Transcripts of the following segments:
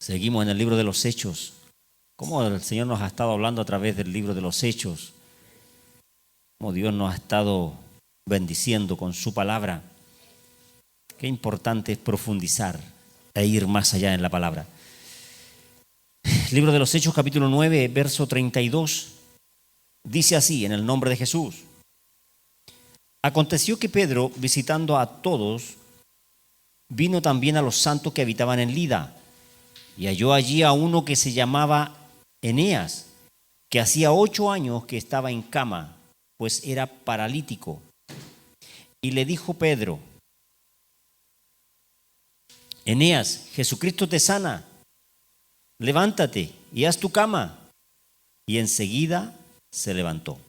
Seguimos en el libro de los Hechos. Cómo el Señor nos ha estado hablando a través del libro de los Hechos. Cómo Dios nos ha estado bendiciendo con su palabra. Qué importante es profundizar e ir más allá en la palabra. Libro de los Hechos, capítulo 9, verso 32. Dice así, en el nombre de Jesús. Aconteció que Pedro, visitando a todos, vino también a los santos que habitaban en Lida, y halló allí a uno que se llamaba Eneas, que hacía 8 años que estaba en cama, pues era paralítico. Y le dijo Pedro: Eneas, Jesucristo te sana, levántate y haz tu cama. Y enseguida se levantó.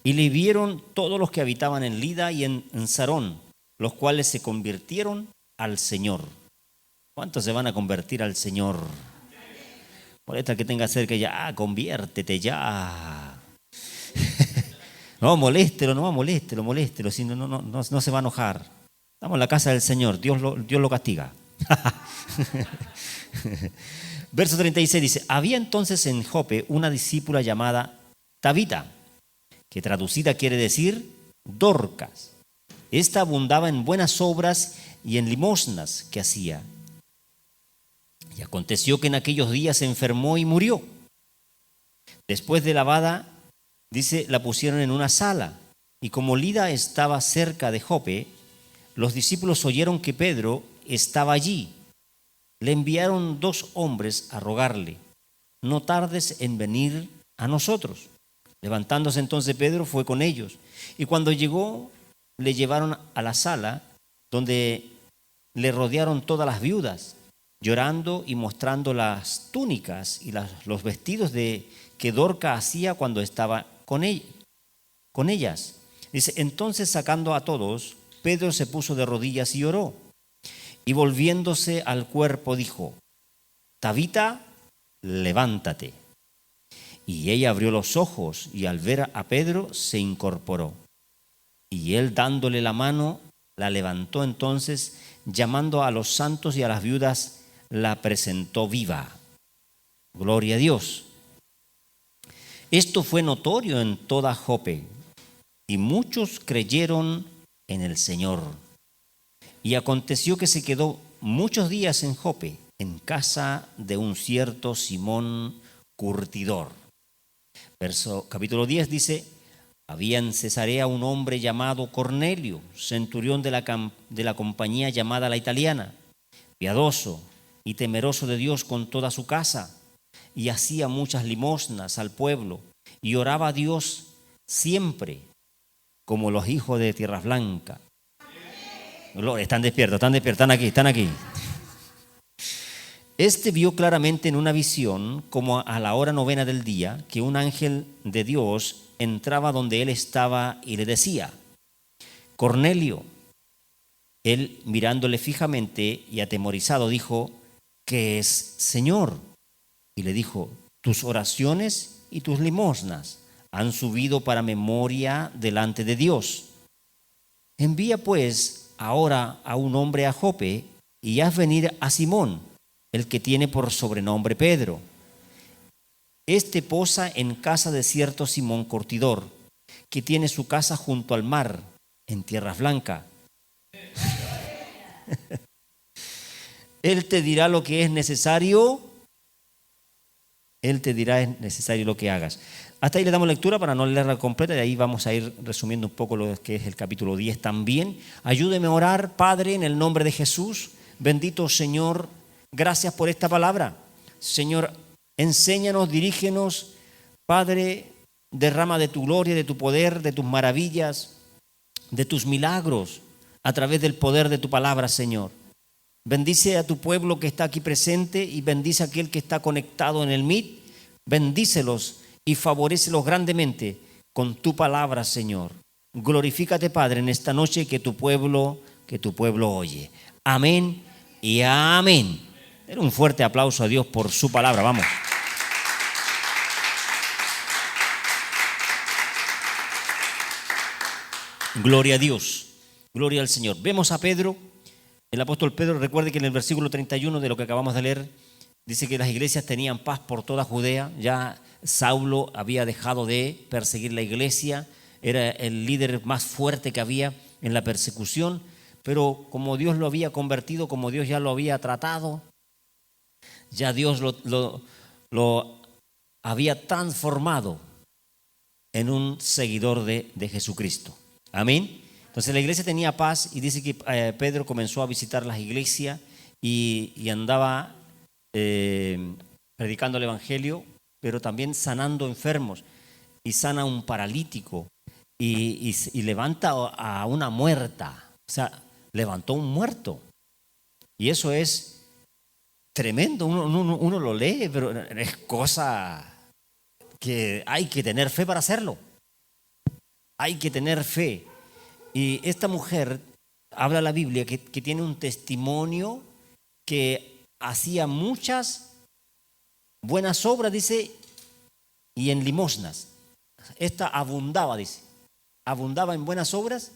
Y le vieron todos los que habitaban en Lida y en Sarón, los cuales se convirtieron al Señor. ¿Cuántos se van a convertir al Señor? Molesta que tenga cerca ya, conviértete ya. No, moléstelo, si no se va a enojar. Estamos en la casa del Señor, Dios lo castiga. Verso 36 dice: había entonces en Jope una discípula llamada Tabita, que traducida quiere decir Dorcas. Esta abundaba en buenas obras y en limosnas que hacía. Y aconteció que en aquellos días se enfermó y murió. Después de lavada, dice, la pusieron en una sala. Y como Lida estaba cerca de Jope, los discípulos oyeron que Pedro estaba allí. Le enviaron 2 hombres a rogarle: no tardes en venir a nosotros. Levantándose entonces Pedro fue con ellos. Y cuando llegó, le llevaron a la sala, donde le rodearon todas las viudas, llorando y mostrando las túnicas y los vestidos que Dorcas hacía cuando estaba con ellas. Dice: entonces, sacando a todos, Pedro se puso de rodillas y oró. Y volviéndose al cuerpo dijo: Tabita, levántate. Y ella abrió los ojos y al ver a Pedro se incorporó. Y él, dándole la mano, la levantó. Entonces, llamando a los santos y a las viudas, la presentó viva. Gloria a Dios. Esto fue notorio en toda Jope, y muchos creyeron en el Señor. Y aconteció que se quedó muchos días en Jope, en casa de un cierto Simón curtidor. Capítulo 10 dice: había en Cesarea un hombre llamado Cornelio, centurión de la compañía llamada La Italiana, piadoso y temeroso de Dios con toda su casa, y hacía muchas limosnas al pueblo, y oraba a Dios siempre, como los hijos de Tierra Blanca. Están despiertos, están aquí. Este vio claramente en una visión, como a la hora 9 del día, que un ángel de Dios entraba donde él estaba y le decía: Cornelio. Él, mirándole fijamente y atemorizado, dijo: ¿qué es, Señor? Y le dijo: tus oraciones y tus limosnas han subido para memoria delante de Dios. Envía pues ahora a un hombre a Jope y haz venir a Simón, el que tiene por sobrenombre Pedro. Este posa en casa de cierto Simón curtidor, que tiene su casa junto al mar, en Tierra Blanca. Él te dirá lo que es necesario. Él te dirá es necesario lo que hagas. Hasta ahí le damos lectura para no leerla completa, y ahí vamos a ir resumiendo un poco lo que es el capítulo 10 también. Ayúdeme a orar, Padre, en el nombre de Jesús. Bendito Señor, gracias por esta palabra. Señor, enséñanos, dirígenos, Padre, derrama de tu gloria, de tu poder, de tus maravillas, de tus milagros, a través del poder de tu palabra, Señor. Bendice a tu pueblo que está aquí presente y bendice a aquel que está conectado en el Meet. Bendícelos y favorécelos grandemente con tu palabra, Señor. Glorifícate, Padre, en esta noche que tu pueblo oye. Amén y amén. Den un fuerte aplauso a Dios por su palabra. Vamos. Gloria a Dios. Gloria al Señor. Vemos a Pedro. El apóstol Pedro, recuerde que en el versículo 31 de lo que acabamos de leer, Dice que las iglesias tenían paz por toda Judea. Ya Saulo había dejado de perseguir la iglesia. Era el líder más fuerte que había en la persecución. Pero como Dios lo había convertido, como Dios ya lo había tratado, ya Dios lo había transformado en un seguidor de Jesucristo. Amén. Entonces la iglesia tenía paz y dice que Pedro comenzó a visitar las iglesias y andaba predicando el evangelio, pero también sanando enfermos, y sana a un paralítico y levanta a una muerta. O sea, levantó un muerto. Y eso es tremendo. Uno lo lee, pero es cosa que hay que tener fe para hacerlo. Hay que tener fe. Y esta mujer, habla la Biblia, que tiene un testimonio que hacía muchas buenas obras, dice, y en limosnas. Esta abundaba, dice. Abundaba en buenas obras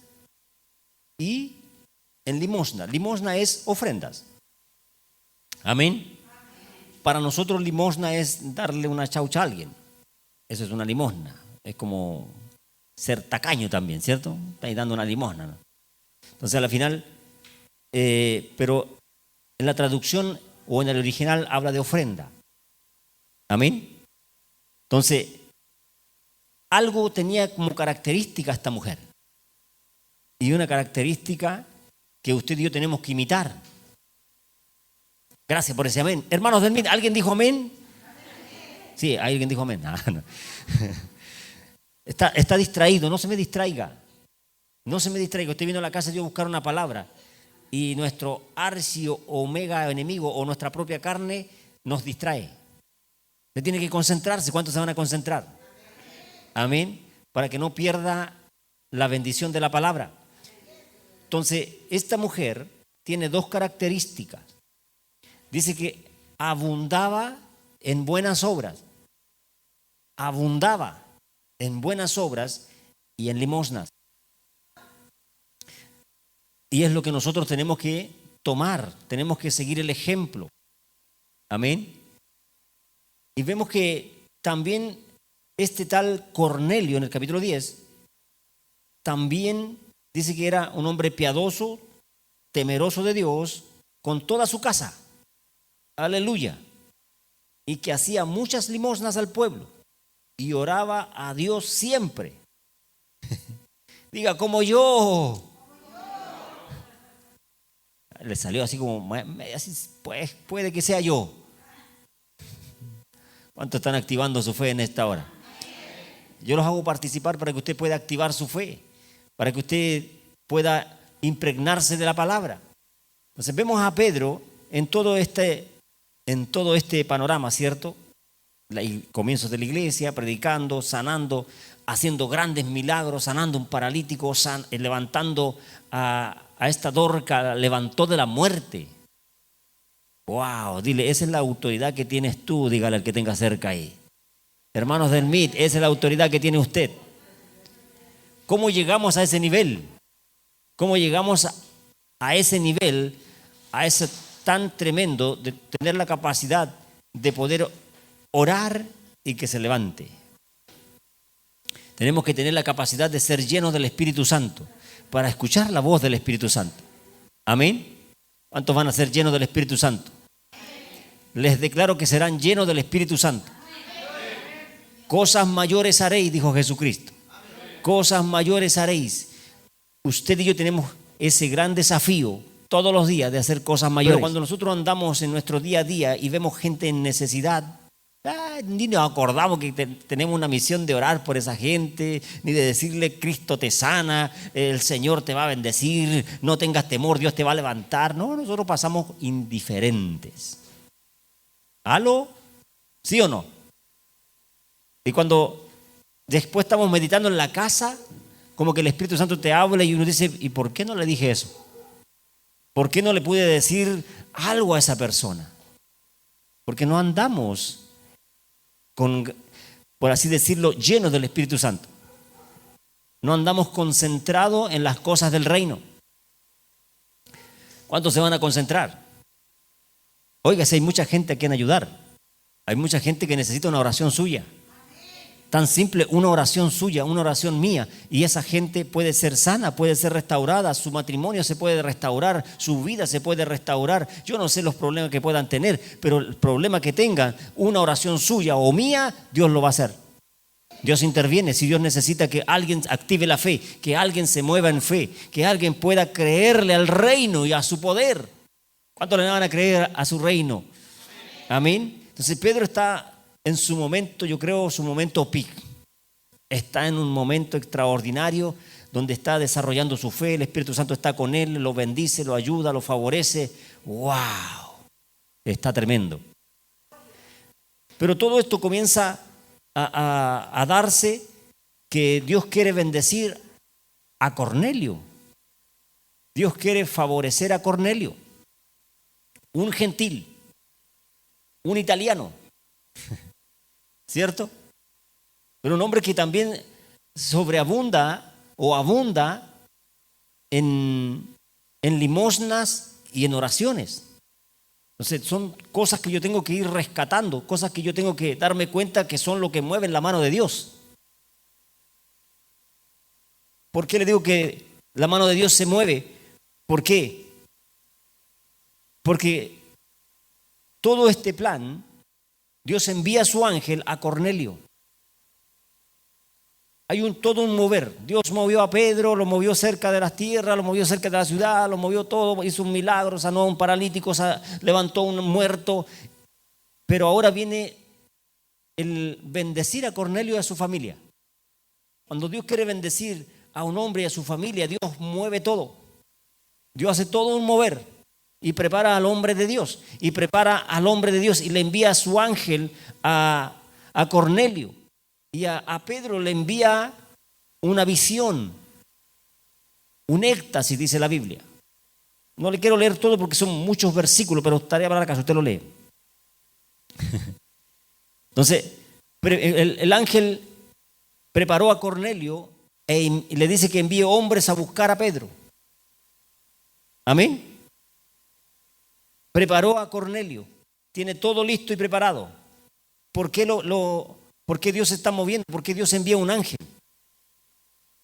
y en limosna. Limosna es ofrendas. Amén. Para nosotros limosna es darle una chaucha a alguien. Eso es una limosna. Es como ser tacaño también, ¿cierto? Estáis dando una limosna, ¿no? Entonces, al final, pero en la traducción o en el original habla de ofrenda. Amén. Entonces, algo tenía como característica esta mujer. Y una característica que usted y yo tenemos que imitar. Gracias por ese amén. Hermanos del MIT, ¿alguien dijo amén? Sí, alguien dijo amén. No. Está distraído, no se me distraiga. No se me distraiga. Usted vino a la casa de Dios a buscar una palabra y nuestro arcio omega enemigo o nuestra propia carne nos distrae. Usted tiene que concentrarse. ¿Cuántos se van a concentrar? Amén. Para que no pierda la bendición de la palabra. Entonces, esta mujer tiene dos características. Dice que abundaba en buenas obras. Abundaba en buenas obras y en limosnas. Y es lo que nosotros tenemos que tomar, tenemos que seguir el ejemplo. Amén. Y vemos que también este tal Cornelio en el capítulo 10, también dice que era un hombre piadoso, temeroso de Dios, con toda su casa. Aleluya. Y que hacía muchas limosnas al pueblo y oraba a Dios siempre. Diga, como yo. Le salió así como, así, pues puede que sea yo. ¿Cuántos están activando su fe en esta hora? Yo los hago participar para que usted pueda activar su fe, para que usted pueda impregnarse de la palabra. Entonces vemos a Pedro en todo este panorama, ¿cierto? Comienzos de la iglesia, predicando, sanando, haciendo grandes milagros, sanando un paralítico, levantando a esta Dorca, levantó de la muerte. Wow, dile, esa es la autoridad que tienes tú, dígale al que tenga cerca ahí. Hermanos del MIT, esa es la autoridad que tiene usted. ¿Cómo llegamos a ese nivel? ¿Cómo llegamos a ese nivel, a ese tan tremendo de tener la capacidad de poder orar y que se levante? Tenemos que tener la capacidad de ser llenos del Espíritu Santo para escuchar la voz del Espíritu Santo. Amén. ¿Cuántos van a ser llenos del Espíritu Santo? Les declaro que serán llenos del Espíritu Santo. Cosas mayores haréis, dijo Jesucristo. Cosas mayores haréis. Usted y yo tenemos ese gran desafío todos los días de hacer cosas mayores. Pero cuando nosotros andamos en nuestro día a día y vemos gente en necesidad, ni nos acordamos que tenemos una misión de orar por esa gente, ni de decirle Cristo te sana, el Señor te va a bendecir, no tengas temor, Dios te va a levantar. No, nosotros pasamos indiferentes. ¿Aló? ¿Sí o no? Y cuando después estamos meditando en la casa, como que el Espíritu Santo te habla y uno dice, ¿y por qué no le dije eso? ¿Por qué no le pude decir algo a esa persona? Porque no andamos por así decirlo, llenos del Espíritu Santo. No andamos concentrados en las cosas del reino. ¿Cuántos se van a concentrar? Oiga, si hay mucha gente a quien ayudar. Hay mucha gente que necesita una oración suya. Tan simple, una oración suya, una oración mía. Y esa gente puede ser sana, puede ser restaurada. Su matrimonio se puede restaurar, su vida se puede restaurar. Yo no sé los problemas que puedan tener, pero el problema que tengan, una oración suya o mía, Dios lo va a hacer. Dios interviene. Si Dios necesita que alguien active la fe, que alguien se mueva en fe, que alguien pueda creerle al reino y a su poder. ¿Cuánto le van a creer a su reino? Amén. Entonces Pedro está en su momento, yo creo, su momento peak. Está en un momento extraordinario donde está desarrollando su fe. El Espíritu Santo está con él, lo bendice, lo ayuda, lo favorece. ¡Wow! Está tremendo. Pero todo esto comienza a darse que Dios quiere bendecir a Cornelio. Dios quiere favorecer a Cornelio. Un gentil, un italiano, ¿cierto? Pero un hombre que también sobreabunda o abunda en limosnas y en oraciones. Entonces son cosas que yo tengo que ir rescatando, cosas que yo tengo que darme cuenta que son lo que mueven la mano de Dios. ¿Por qué le digo que la mano de Dios se mueve? ¿Por qué? Porque todo este plan, Dios envía a su ángel a Cornelio. Hay todo un mover. Dios movió a Pedro, lo movió cerca de las tierras, lo movió cerca de la ciudad, lo movió todo, hizo un milagro, sanó a un paralítico, levantó a un muerto. Pero ahora viene el bendecir a Cornelio y a su familia. Cuando Dios quiere bendecir a un hombre y a su familia, Dios mueve todo. Dios hace todo un mover y prepara al hombre de Dios. Y prepara al hombre de Dios y le envía a su ángel a Cornelio. Y a Pedro le envía una visión, un éxtasis, dice la Biblia. No le quiero leer todo porque son muchos versículos, pero estaría para la casa, usted lo lee. Entonces, el ángel preparó a Cornelio y le dice que envíe hombres a buscar a Pedro. Amén. Preparó a Cornelio, tiene todo listo y preparado. ¿Por qué ¿Por qué Dios se está moviendo? ¿Por qué Dios envía un ángel?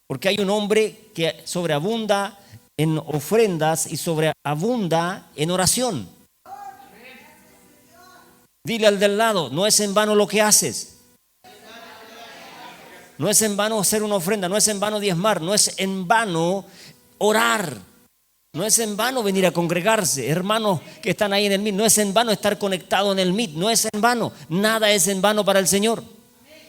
Porque hay un hombre que sobreabunda en ofrendas y sobreabunda en oración. Dile al del lado, no es en vano lo que haces. No es en vano hacer una ofrenda, no es en vano diezmar, no es en vano orar. No es en vano venir a congregarse, hermanos que están ahí en el Meet. No es en vano estar conectado en el Meet, no es en vano. Nada es en vano para el Señor.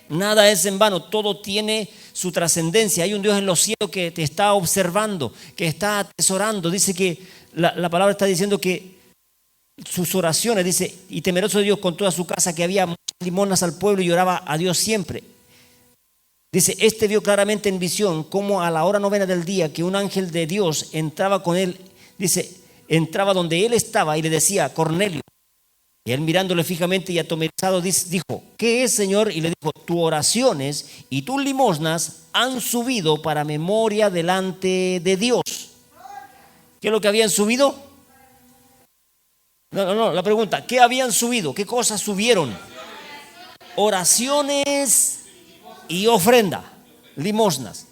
Nada es en vano, todo tiene su trascendencia. Hay un Dios en los cielos que te está observando, que está atesorando. Dice que la palabra está diciendo que sus oraciones, dice, y temeroso de Dios con toda su casa, que había muchas limonas al pueblo y oraba a Dios siempre. Dice, vio claramente en visión cómo a la hora novena del día que un ángel de Dios entraba con él, dice, entraba donde él estaba y le decía, Cornelio. Y él mirándole fijamente y atemorizado dijo, ¿qué es, Señor? Y le dijo, tus oraciones y tus limosnas han subido para memoria delante de Dios. ¿Qué es lo que habían subido? No, la pregunta, ¿qué habían subido? ¿Qué cosas subieron? Oraciones y ofrenda, limosnas.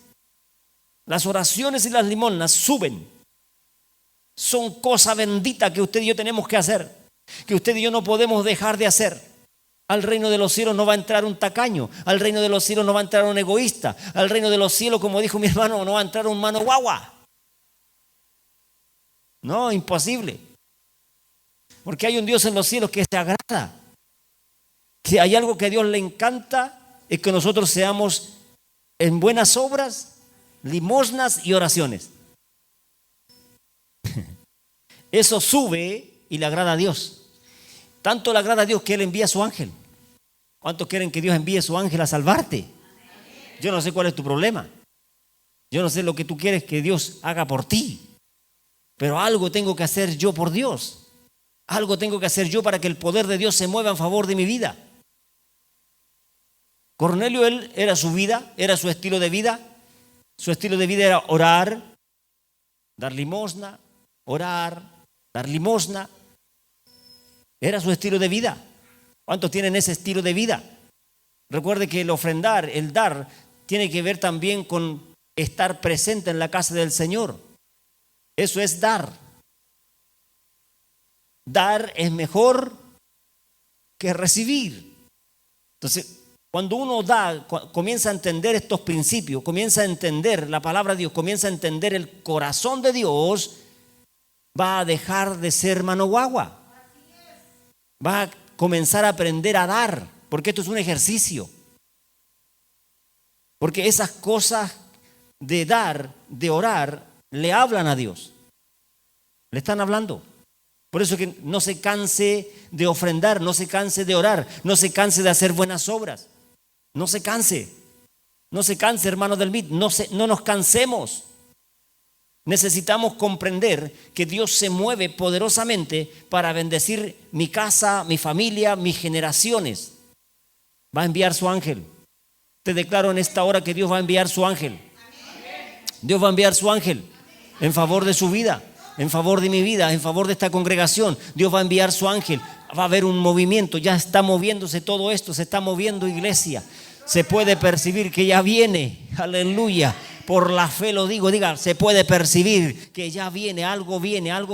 Las oraciones y las limosnas suben. Son cosas benditas que usted y yo tenemos que hacer, que usted y yo no podemos dejar de hacer. Al reino de los cielos no va a entrar un tacaño, al reino de los cielos no va a entrar un egoísta, al reino de los cielos, como dijo mi hermano, no va a entrar un mano guagua. No, imposible. Porque hay un Dios en los cielos que se agrada. Si hay algo que a Dios le encanta, es que nosotros seamos en buenas obras, limosnas y oraciones. Eso sube y le agrada a Dios. Tanto le agrada a Dios que Él envía a su ángel. ¿Cuántos quieren que Dios envíe a su ángel a salvarte? Yo no sé cuál es tu problema. Yo no sé lo que tú quieres que Dios haga por ti. Pero algo tengo que hacer yo por Dios. Algo tengo que hacer yo para que el poder de Dios se mueva en favor de mi vida. Cornelio, él era su vida, era su estilo de vida. Su estilo de vida era orar, dar limosna, orar, dar limosna. Era su estilo de vida. ¿Cuántos tienen ese estilo de vida? Recuerde que el ofrendar, el dar, tiene que ver también con estar presente en la casa del Señor. Eso es dar. Dar es mejor que recibir. Entonces, cuando uno da, comienza a entender estos principios, comienza a entender la palabra de Dios, comienza a entender el corazón de Dios, va a dejar de ser mano guagua. Va a comenzar a aprender a dar, porque esto es un ejercicio. Porque esas cosas de dar, de orar, le hablan a Dios. Le están hablando. Por eso que no se canse de ofrendar, no se canse de orar, no se canse de hacer buenas obras. No se canse. No se canse, hermanos del MIT. No nos cansemos. Necesitamos comprender que Dios se mueve poderosamente para bendecir mi casa, mi familia, mis generaciones. Va a enviar su ángel. Te declaro en esta hora que Dios va a enviar su ángel. Dios va a enviar su ángel en favor de su vida, en favor de mi vida, en favor de esta congregación. Dios va a enviar su ángel. Va a haber un movimiento. Ya está moviéndose todo esto. Se está moviendo, iglesia. Se puede percibir que ya viene. Aleluya. Por la fe lo digo, diga, se puede percibir que ya viene, algo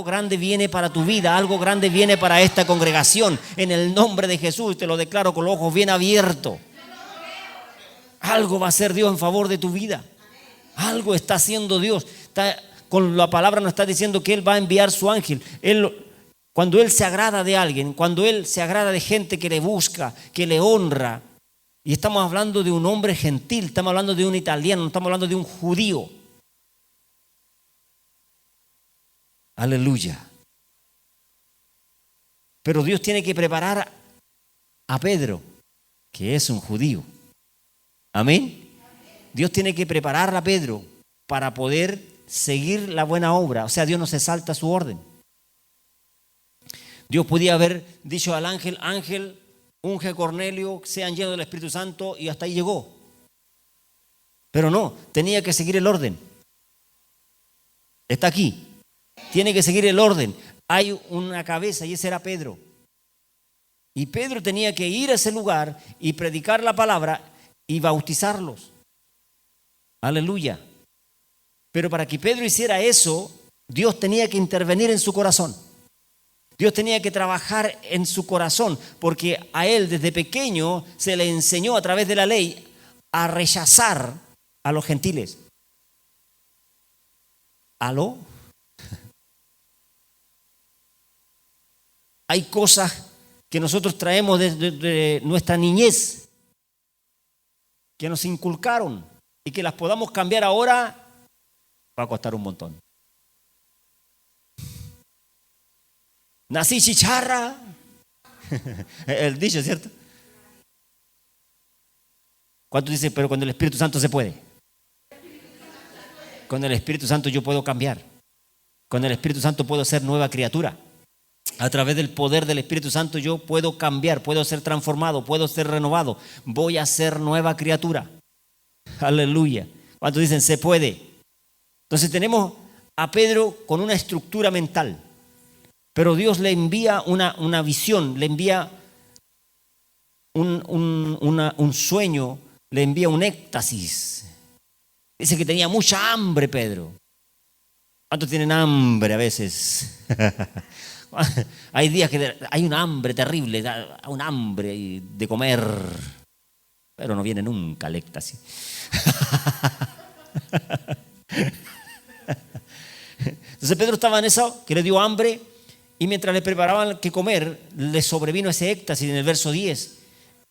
grande viene para tu vida, algo grande viene para esta congregación. En el nombre de Jesús, te lo declaro con los ojos bien abiertos. Algo va a hacer Dios en favor de tu vida. Algo está haciendo Dios. Con la palabra nos está diciendo que Él va a enviar su ángel. Cuando Él se agrada de alguien, cuando Él se agrada de gente que le busca, que le honra, y estamos hablando de un hombre gentil, estamos hablando de un italiano, no estamos hablando de un judío. Aleluya. Pero Dios tiene que preparar a Pedro, que es un judío. Amén. Dios tiene que preparar a Pedro para poder seguir la buena obra. O sea, Dios no se salta su orden. Dios podía haber dicho al ángel, ángel, unge a Cornelio, sean llenos del Espíritu Santo, y hasta ahí llegó. Pero no, tenía que seguir el orden. Está aquí. Tiene que seguir el orden. Hay una cabeza y ese era Pedro. Y Pedro tenía que ir a ese lugar y predicar la palabra y bautizarlos. Aleluya. Pero para que Pedro hiciera eso, Dios tenía que intervenir en su corazón. Dios tenía que trabajar en su corazón, porque a él desde pequeño se le enseñó a través de la ley a rechazar a los gentiles. ¿Aló? Hay cosas que nosotros traemos desde nuestra niñez, que nos inculcaron, y que las podamos cambiar ahora, va a costar un montón. Nací chicharra. El dicho, ¿cierto? ¿Cuántos dicen, pero con el Espíritu Santo se puede? Con el Espíritu Santo yo puedo cambiar. Con el Espíritu Santo puedo ser nueva criatura. A través del poder del Espíritu Santo yo puedo cambiar, puedo ser transformado, puedo ser renovado. Voy a ser nueva criatura. Aleluya. ¿Cuántos dicen, se puede? Entonces tenemos a Pedro con una estructura mental. Pero Dios le envía una visión, le envía un sueño, le envía un éxtasis. Dice que tenía mucha hambre Pedro. ¿Cuántos tienen hambre a veces? Hay días que hay un hambre terrible, un hambre de comer, pero no viene nunca el éxtasis. Entonces Pedro estaba en eso, que le dio hambre. Y mientras le preparaban que comer, le sobrevino ese éxtasis en el verso 10.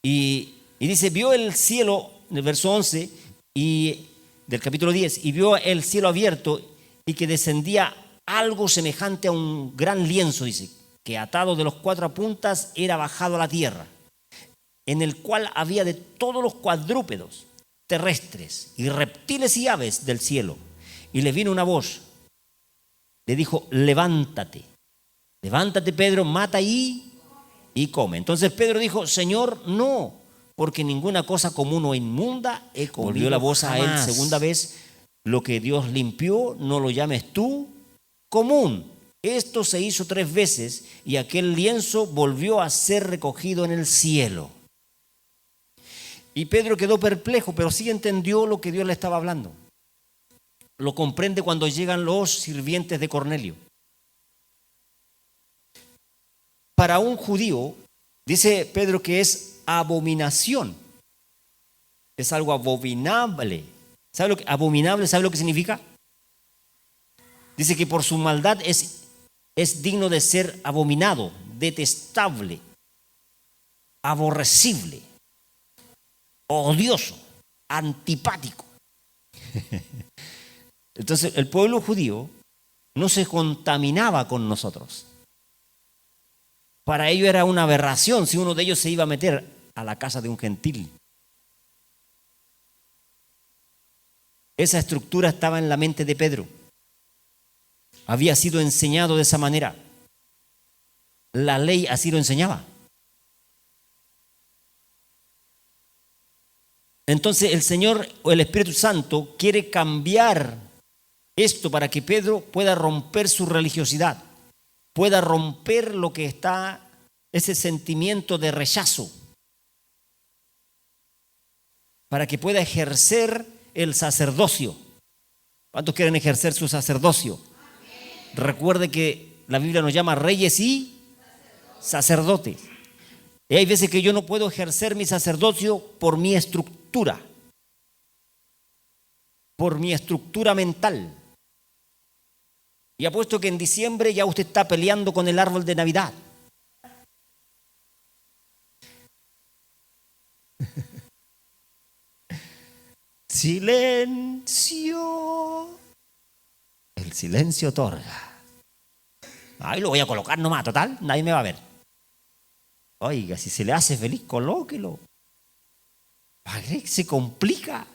Y dice, vio el cielo, en el verso 11 del capítulo 10, y vio el cielo abierto y que descendía algo semejante a un gran lienzo, dice, que atado de los 4 puntas era bajado a la tierra, en el cual había de todos los cuadrúpedos terrestres y reptiles y aves del cielo. Y le vino una voz, le dijo, levántate. Levántate, Pedro, mata y come. Entonces Pedro dijo, Señor, no, porque ninguna cosa común o inmunda he comido. Volvió la voz a él segunda vez, lo que Dios limpió, no lo llames tú común. Esto se hizo 3 veces y aquel lienzo volvió a ser recogido en el cielo. Y Pedro quedó perplejo, pero sí entendió lo que Dios le estaba hablando. Lo comprende cuando llegan los sirvientes de Cornelio. Para un judío, dice Pedro que es abominación. Es algo abominable. ¿Sabe lo que abominable? ¿Sabe lo que significa? Dice que por su maldad es digno de ser abominado, detestable, aborrecible, odioso, antipático. Entonces el pueblo judío no se contaminaba con nosotros. Para ellos era una aberración si uno de ellos se iba a meter a la casa de un gentil. Esa estructura estaba en la mente de Pedro. Había sido enseñado de esa manera. La ley así lo enseñaba. Entonces el Señor o el Espíritu Santo quiere cambiar esto para que Pedro pueda romper su religiosidad, pueda romper lo que está, ese sentimiento de rechazo, para que pueda ejercer el sacerdocio. ¿Cuántos quieren ejercer su sacerdocio? Recuerde que la Biblia nos llama reyes y sacerdotes. Y hay veces que yo no puedo ejercer mi sacerdocio por mi estructura mental. Y apuesto que en diciembre ya usted está peleando con el árbol de Navidad. Silencio. El silencio otorga. Ahí lo voy a colocar nomás, total, nadie me va a ver. Oiga, si se le hace feliz, colóquelo. ¿Para qué se complica?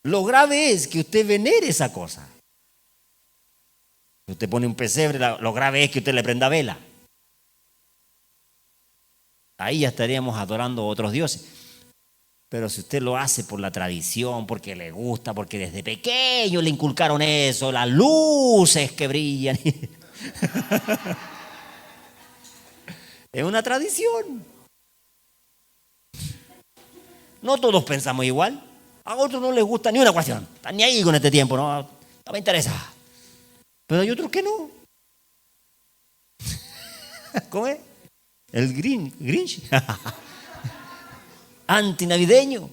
Lo grave es que usted venere esa cosa. Usted pone un pesebre, lo grave es que usted le prenda vela. Ahí ya estaríamos adorando a otros dioses. Pero si usted lo hace por la tradición, porque le gusta, porque desde pequeño le inculcaron eso, las luces que brillan. Es una tradición. No todos pensamos igual. A otros no les gusta ni una cuestión. Están ni ahí con este tiempo, no me interesa. Pero hay otros que no. ¿Cómo es? El Grinch. Antinavideño.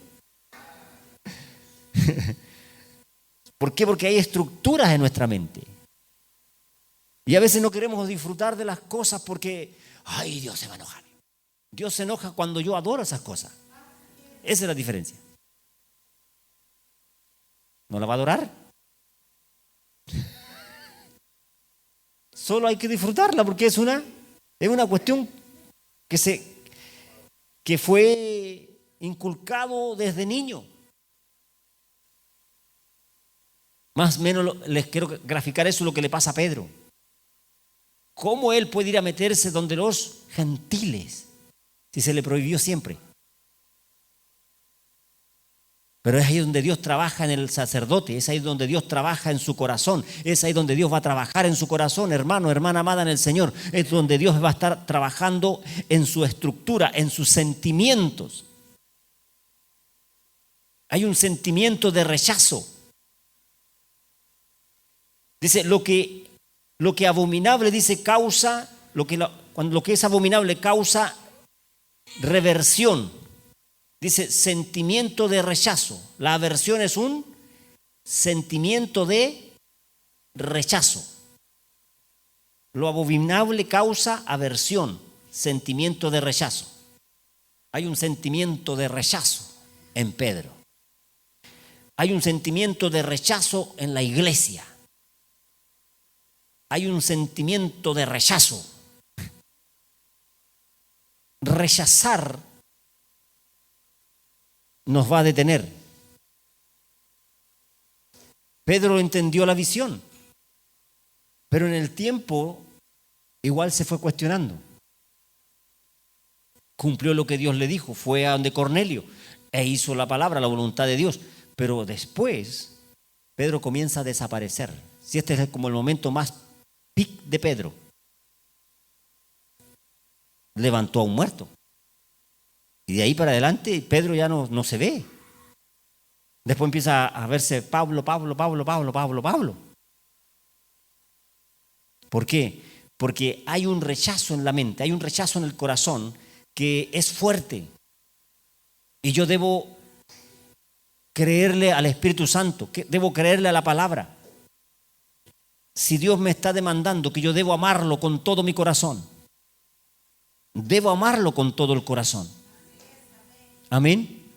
¿Por qué? Porque hay estructuras en nuestra mente. Y a veces no queremos disfrutar de las cosas porque, ay, Dios se va a enojar. Dios se enoja cuando yo adoro esas cosas. Esa es la diferencia. ¿No la va a adorar? Solo hay que disfrutarla porque es una cuestión que fue inculcado desde niño. Más o menos les quiero graficar eso, lo que le pasa a Pedro. ¿Cómo él puede ir a meterse donde los gentiles si se le prohibió siempre? Pero es ahí donde Dios trabaja en el sacerdote, es ahí donde Dios trabaja en su corazón, es ahí donde Dios va a trabajar en su corazón, hermano, hermana amada en el Señor, es donde Dios va a estar trabajando en su estructura, en sus sentimientos. Hay un sentimiento de rechazo. Dice, lo que abominable, dice, causa, cuando lo que es abominable causa reversión. Dice sentimiento de rechazo. La aversión es un sentimiento de rechazo. Lo abominable causa aversión, sentimiento de rechazo. Hay un sentimiento de rechazo en Pedro. Hay un sentimiento de rechazo en la iglesia. Hay un sentimiento de rechazo. Rechazar nos va a detener. Pedro entendió la visión, pero en el tiempo igual se fue cuestionando. Cumplió lo que Dios le dijo, fue a donde Cornelio e hizo la palabra, la voluntad de Dios, pero después Pedro comienza a desaparecer, si este es como el momento más pic de Pedro, levantó a un muerto. Y de ahí para adelante Pedro ya no se ve. Después empieza a verse Pablo. ¿Por qué? Porque hay un rechazo en la mente, hay un rechazo en el corazón que es fuerte. Y yo debo creerle al Espíritu Santo, debo creerle a la palabra. Si Dios me está demandando que yo debo amarlo con todo mi corazón, debo amarlo con todo el corazón. Amén.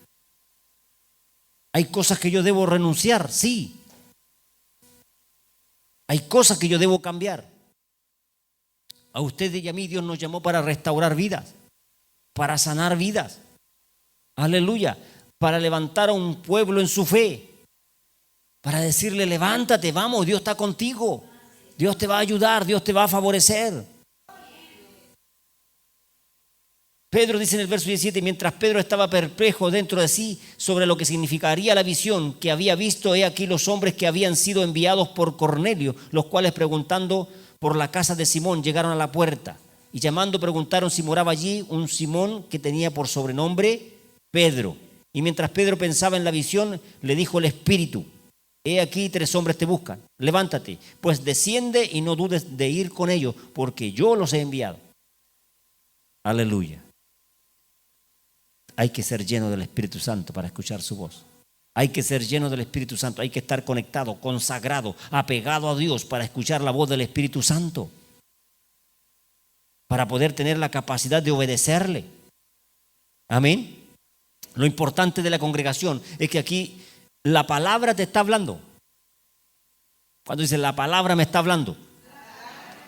Hay cosas que yo debo renunciar, sí. Hay cosas que yo debo cambiar. A ustedes y a mí Dios nos llamó para restaurar vidas, para sanar vidas. Aleluya. Para levantar a un pueblo en su fe. Para decirle, levántate, vamos, Dios está contigo. Dios te va a ayudar, Dios te va a favorecer. Pedro dice en el verso 17, mientras Pedro estaba perplejo dentro de sí sobre lo que significaría la visión que había visto, he aquí los hombres que habían sido enviados por Cornelio, los cuales preguntando por la casa de Simón llegaron a la puerta y llamando preguntaron si moraba allí un Simón que tenía por sobrenombre Pedro. Y mientras Pedro pensaba en la visión, le dijo el Espíritu, he aquí 3 hombres te buscan, levántate, pues desciende y no dudes de ir con ellos, porque yo los he enviado. Aleluya. Hay que ser lleno del Espíritu Santo para escuchar su voz. Hay que ser lleno del Espíritu Santo, hay que estar conectado, consagrado, apegado a Dios para escuchar la voz del Espíritu Santo, para poder tener la capacidad de obedecerle. Amén. Lo importante de la congregación es que aquí la palabra te está hablando. Cuando dice la palabra me está hablando,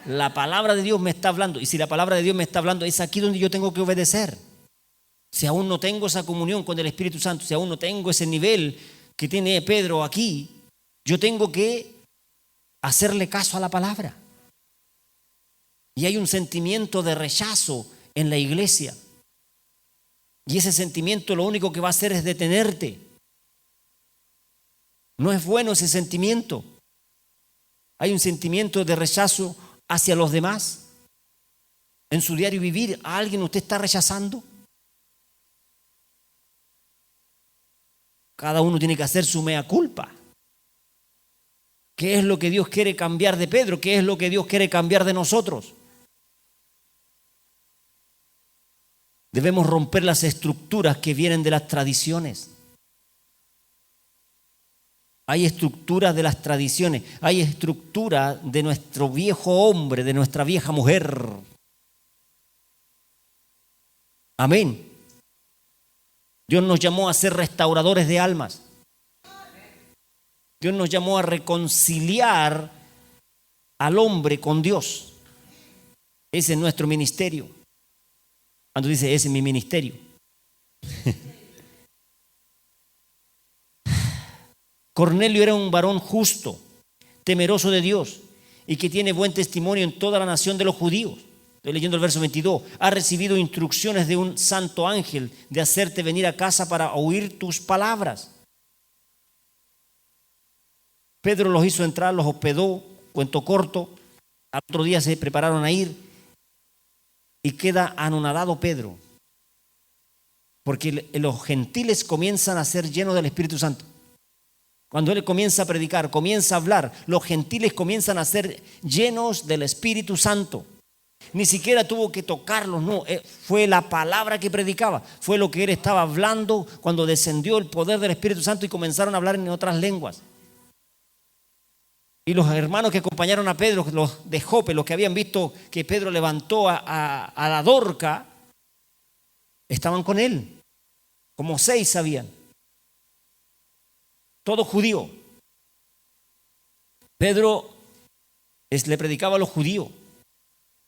la palabra de Dios me está hablando. Y si la palabra de Dios me está hablando, es aquí donde yo tengo que obedecer. Si aún no tengo esa comunión con el Espíritu Santo, si aún no tengo ese nivel que tiene Pedro aquí, yo tengo que hacerle caso a la palabra. Y hay un sentimiento de rechazo en la iglesia. Y ese sentimiento lo único que va a hacer es detenerte. No es bueno ese sentimiento. Hay un sentimiento de rechazo hacia los demás. En su diario vivir, ¿a alguien usted está rechazando? Cada uno tiene que hacer su mea culpa. ¿Qué es lo que Dios quiere cambiar de Pedro? ¿Qué es lo que Dios quiere cambiar de nosotros? Debemos romper las estructuras que vienen de las tradiciones. Hay estructuras de las tradiciones, hay estructuras de nuestro viejo hombre, de nuestra vieja mujer. Amén. Dios nos llamó a ser restauradores de almas. Dios nos llamó a reconciliar al hombre con Dios. Ese es nuestro ministerio. Cuando dice, ese es mi ministerio. Cornelio era un varón justo, temeroso de Dios y que tiene buen testimonio en toda la nación de los judíos. Estoy leyendo el verso 22. Ha recibido instrucciones de un santo ángel de hacerte venir a casa para oír tus palabras. Pedro los hizo entrar, los hospedó, cuento corto. Al otro día se prepararon a ir y queda anonadado Pedro. Porque los gentiles comienzan a ser llenos del Espíritu Santo. Cuando él comienza a predicar, comienza a hablar, los gentiles comienzan a ser llenos del Espíritu Santo. Ni siquiera tuvo que tocarlos, no, fue la palabra que predicaba, fue lo que él estaba hablando cuando descendió el poder del Espíritu Santo y comenzaron a hablar en otras lenguas. Y los hermanos que acompañaron a Pedro, los de Jope, los que habían visto que Pedro levantó a la Dorca, estaban con él, como 6 sabían. Todo judío. Pedro le predicaba a los judíos,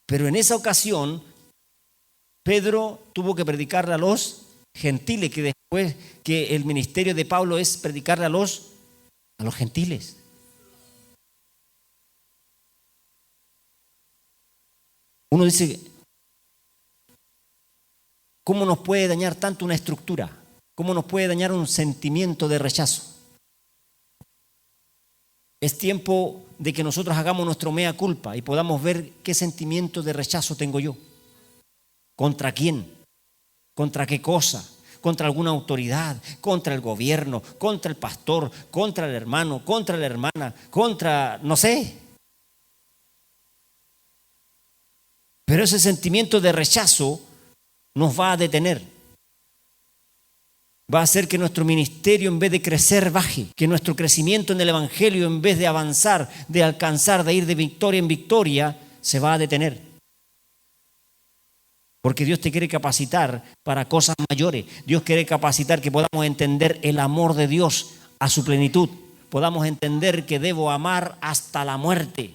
pero en esa ocasión Pedro tuvo que predicarle a los gentiles, que después que el ministerio de Pablo es predicarle a los gentiles. Uno dice, ¿cómo nos puede dañar tanto una estructura? ¿Cómo nos puede dañar un sentimiento de rechazo? Es tiempo de que nosotros hagamos nuestro mea culpa y podamos ver qué sentimiento de rechazo tengo yo. ¿Contra quién? ¿Contra qué cosa? ¿Contra alguna autoridad? ¿Contra el gobierno? ¿Contra el pastor? ¿Contra el hermano? ¿Contra la hermana? ¿Contra, no sé? Pero ese sentimiento de rechazo nos va a detener. Va a hacer que nuestro ministerio, en vez de crecer, baje. Que nuestro crecimiento en el evangelio, en vez de avanzar, de alcanzar, de ir de victoria en victoria, se va a detener. Porque Dios te quiere capacitar para cosas mayores. Dios quiere capacitar que podamos entender el amor de Dios a su plenitud. Podamos entender que debo amar hasta la muerte.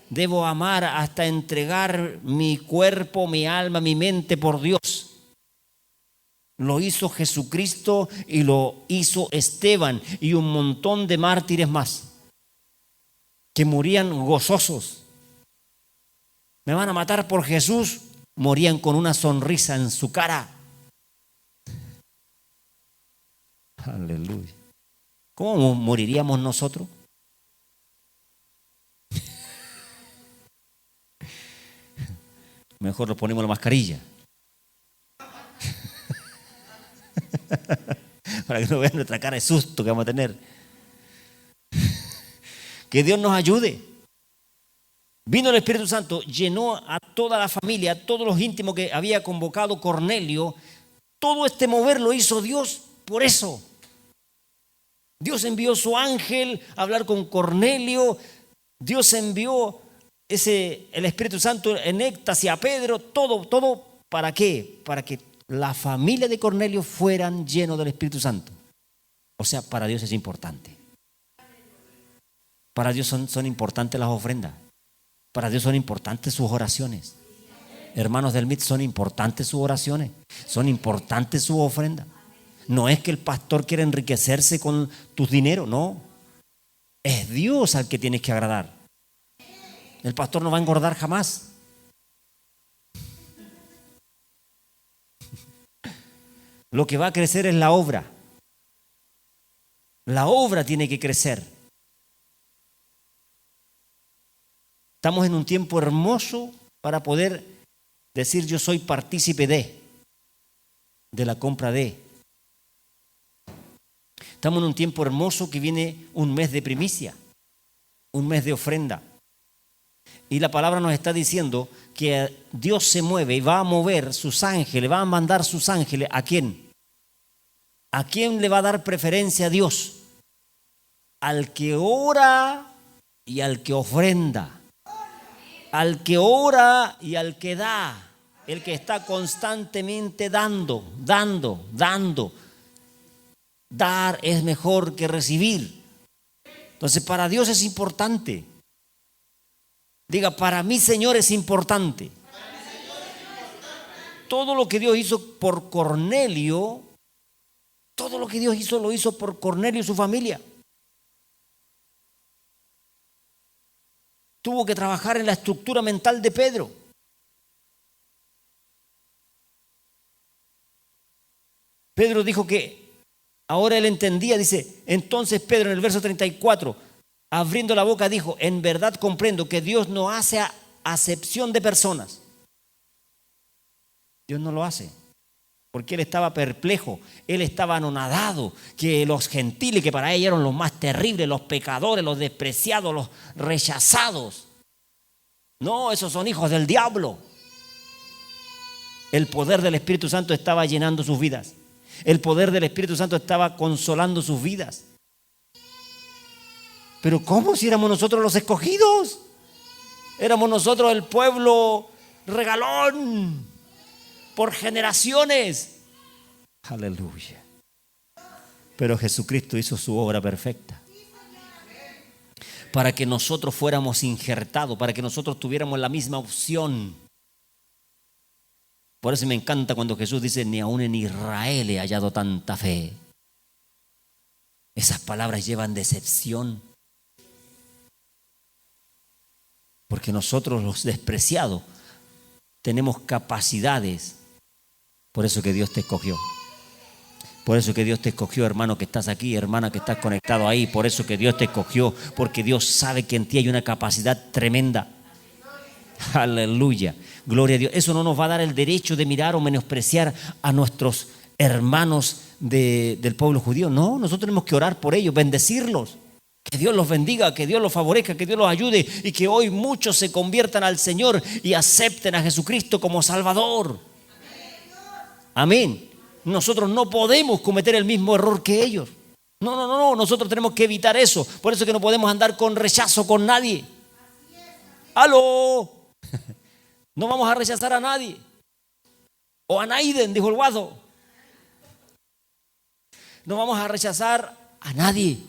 Debo amar hasta entregar mi cuerpo, mi alma, mi mente por Dios. Lo hizo Jesucristo y lo hizo Esteban y un montón de mártires más que morían gozosos. Me van a matar por Jesús. Morían con una sonrisa en su cara. Aleluya. ¿Cómo moriríamos nosotros? Mejor nos ponemos la mascarilla. Para que no vean nuestra cara de susto que vamos a tener. Que Dios nos ayude. Vino el Espíritu Santo, llenó a toda la familia, a todos los íntimos que había convocado Cornelio. Todo este mover lo hizo Dios por eso. Dios envió su ángel a hablar con Cornelio. Dios envió el Espíritu Santo en éxtasis a Pedro. Todo, ¿para qué? Para que la familia de Cornelio fueran llenos del Espíritu Santo. O sea, para Dios es importante. Para Dios son importantes las ofrendas. Para Dios son importantes sus oraciones. Hermanos del MIT, son importantes sus oraciones. Son importantes sus ofrendas. No es que el pastor quiera enriquecerse con tus dineros, no. Es Dios al que tienes que agradar. El pastor no va a engordar jamás. Lo que va a crecer es la obra. La obra tiene que crecer. Estamos en un tiempo hermoso para poder decir yo soy partícipe de la compra de. Estamos en un tiempo hermoso que viene un mes de primicia, un mes de ofrenda. Y la palabra nos está diciendo que Dios se mueve y va a mover sus ángeles, va a mandar sus ángeles. ¿A quién? ¿A quién le va a dar preferencia a Dios? Al que ora y al que ofrenda. Al que ora y al que da. El que está constantemente dando. Dar es mejor que recibir. Entonces para Dios es importante. Diga, para mí, Señor, es importante. Todo lo que Dios hizo por Cornelio, todo lo que Dios hizo, lo hizo por Cornelio y su familia. Tuvo que trabajar en la estructura mental de Pedro. Pedro dijo que ahora él entendía, dice, entonces Pedro en el verso 34, abriendo la boca dijo, en verdad comprendo que Dios no hace acepción de personas. Dios no lo hace, porque él estaba perplejo, él estaba anonadado, que los gentiles, que para ellos eran los más terribles, los pecadores, los despreciados, los rechazados. No, esos son hijos del diablo. El poder del Espíritu Santo estaba llenando sus vidas. El poder del Espíritu Santo estaba consolando sus vidas. Pero ¿cómo si éramos nosotros los escogidos? Éramos nosotros el pueblo regalón por generaciones. Aleluya. Pero Jesucristo hizo su obra perfecta para que nosotros fuéramos injertados, para que nosotros tuviéramos la misma opción. Por eso me encanta cuando Jesús dice, ni aún en Israel he hallado tanta fe. Esas palabras llevan decepción. Porque nosotros los despreciados tenemos capacidades. Por eso que Dios te escogió. Por eso que Dios te escogió, hermano que estás aquí, hermana que estás conectado ahí. Por eso que Dios te escogió, porque Dios sabe que en ti hay una capacidad tremenda. Aleluya, gloria a Dios. Eso no nos va a dar el derecho de mirar o menospreciar a nuestros hermanos del pueblo judío. No, nosotros tenemos que orar por ellos, bendecirlos. Que Dios los bendiga, que Dios los favorezca, que Dios los ayude y que hoy muchos se conviertan al Señor y acepten a Jesucristo como Salvador. Amén. Nosotros no podemos cometer el mismo error que ellos. No, nosotros tenemos que evitar eso. Por eso es que no podemos andar con rechazo con nadie. ¡Aló! No vamos a rechazar a nadie. O a Naiden, dijo el guado. No vamos a rechazar a nadie.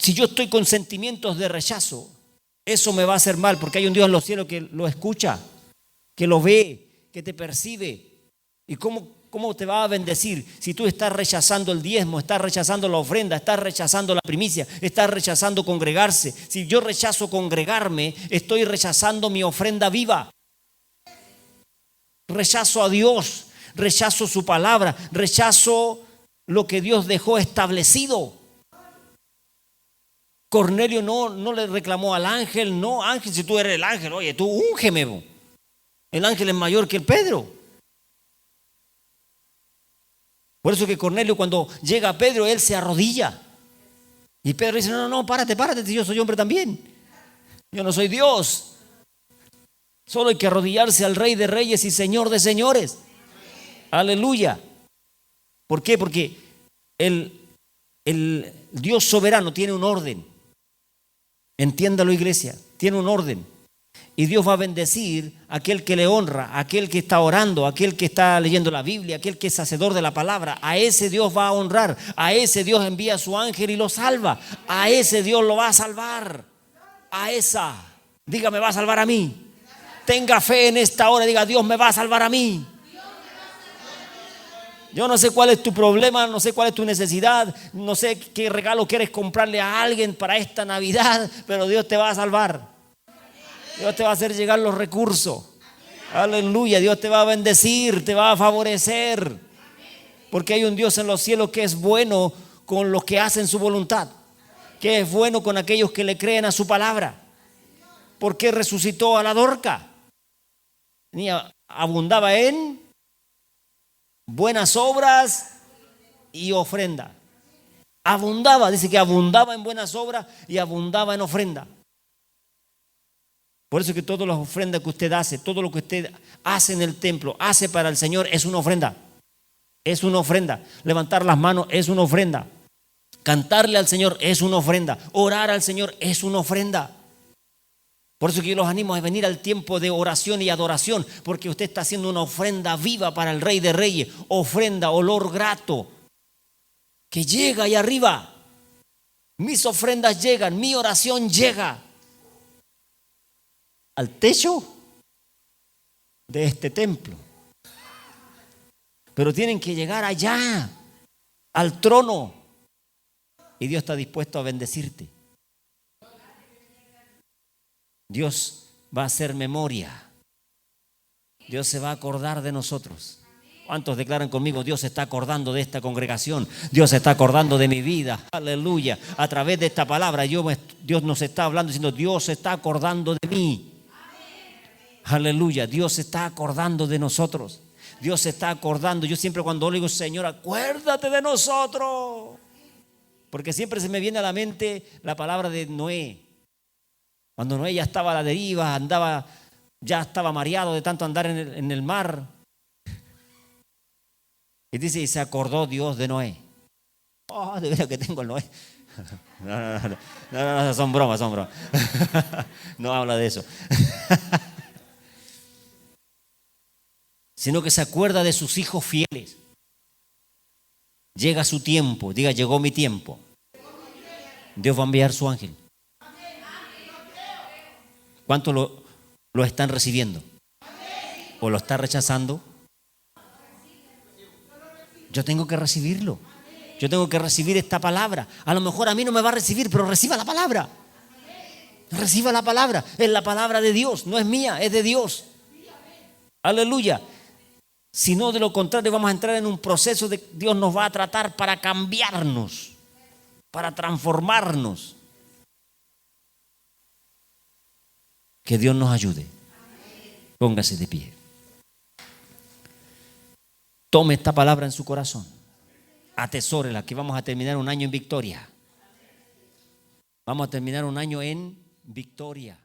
Si yo estoy con sentimientos de rechazo, eso me va a hacer mal, porque hay un Dios en los cielos que lo escucha, que lo ve, que te percibe. ¿Y cómo te va a bendecir si tú estás rechazando el diezmo, estás rechazando la ofrenda, estás rechazando la primicia, estás rechazando congregarse? Si yo rechazo congregarme, estoy rechazando mi ofrenda viva. Rechazo a Dios, rechazo su palabra, rechazo lo que Dios dejó establecido. Cornelio no le reclamó al ángel, no, ángel, si tú eres el ángel, oye, tú úngeme. El ángel es mayor que el Pedro. Por eso que Cornelio, cuando llega a Pedro, él se arrodilla. Y Pedro dice, no, párate, yo soy hombre también. Yo no soy Dios. Solo hay que arrodillarse al Rey de Reyes y Señor de Señores. Aleluya. ¿Por qué? Porque el Dios soberano tiene un orden. Entiéndalo, iglesia, tiene un orden. Y Dios va a bendecir a aquel que le honra, a aquel que está orando, a aquel que está leyendo la Biblia, a aquel que es hacedor de la palabra. A ese Dios va a honrar, a ese Dios envía a su ángel y lo salva. A ese Dios lo va a salvar. A esa, diga, me va a salvar a mí. Tenga fe en esta hora, diga, Dios me va a salvar a mí. Yo no sé cuál es tu problema, no sé cuál es tu necesidad, no sé qué regalo quieres comprarle a alguien para esta Navidad, pero Dios te va a salvar. Dios te va a hacer llegar los recursos. Aleluya, Dios te va a bendecir, te va a favorecer. Porque hay un Dios en los cielos que es bueno con los que hacen su voluntad, que es bueno con aquellos que le creen a su palabra. ¿Por qué resucitó a la Dorca? Abundaba en buenas obras y ofrenda. Abundaba, dice que abundaba en buenas obras y abundaba en ofrenda. Por eso que todas las ofrendas que usted hace, todo lo que usted hace en el templo, hace para el Señor, es una ofrenda. Es una ofrenda. Levantar las manos es una ofrenda. Cantarle al Señor es una ofrenda. Orar al Señor es una ofrenda. Por eso que yo los animo a venir al tiempo de oración y adoración, porque usted está haciendo una ofrenda viva para el Rey de Reyes, ofrenda, olor grato, que llega ahí arriba. Mis ofrendas llegan, mi oración llega al techo de este templo. Pero tienen que llegar allá, al trono, y Dios está dispuesto a bendecirte. Dios va a hacer memoria. Dios se va a acordar de nosotros. ¿Cuántos declaran conmigo? Dios se está acordando de esta congregación. Dios se está acordando de mi vida. Aleluya. A través de esta palabra Dios nos está hablando diciendo, Dios se está acordando de mí. Aleluya. Dios se está acordando de nosotros. Dios se está acordando. Yo siempre cuando le digo, Señor, acuérdate de nosotros. Porque siempre se me viene a la mente la palabra de Noé. Cuando Noé ya estaba a la deriva, ya estaba mareado de tanto andar en el mar. Y dice, y se acordó Dios de Noé. Oh, de veras que tengo el Noé. No, son bromas. No habla de eso. Sino que se acuerda de sus hijos fieles. Llega su tiempo, diga, llegó mi tiempo. Dios va a enviar su ángel. ¿Cuántos lo están recibiendo? ¿O lo está rechazando? Yo tengo que recibirlo. Yo tengo que recibir esta palabra. A lo mejor a mí no me va a recibir, pero reciba la palabra. Reciba la palabra. Es la palabra de Dios, no es mía, es de Dios. Aleluya. Si no, de lo contrario, vamos a entrar en un proceso de Dios nos va a tratar para cambiarnos, para transformarnos. Que Dios nos ayude. Póngase de pie. Tome esta palabra en su corazón. Atesórela, que vamos a terminar un año en victoria. Vamos a terminar un año en victoria.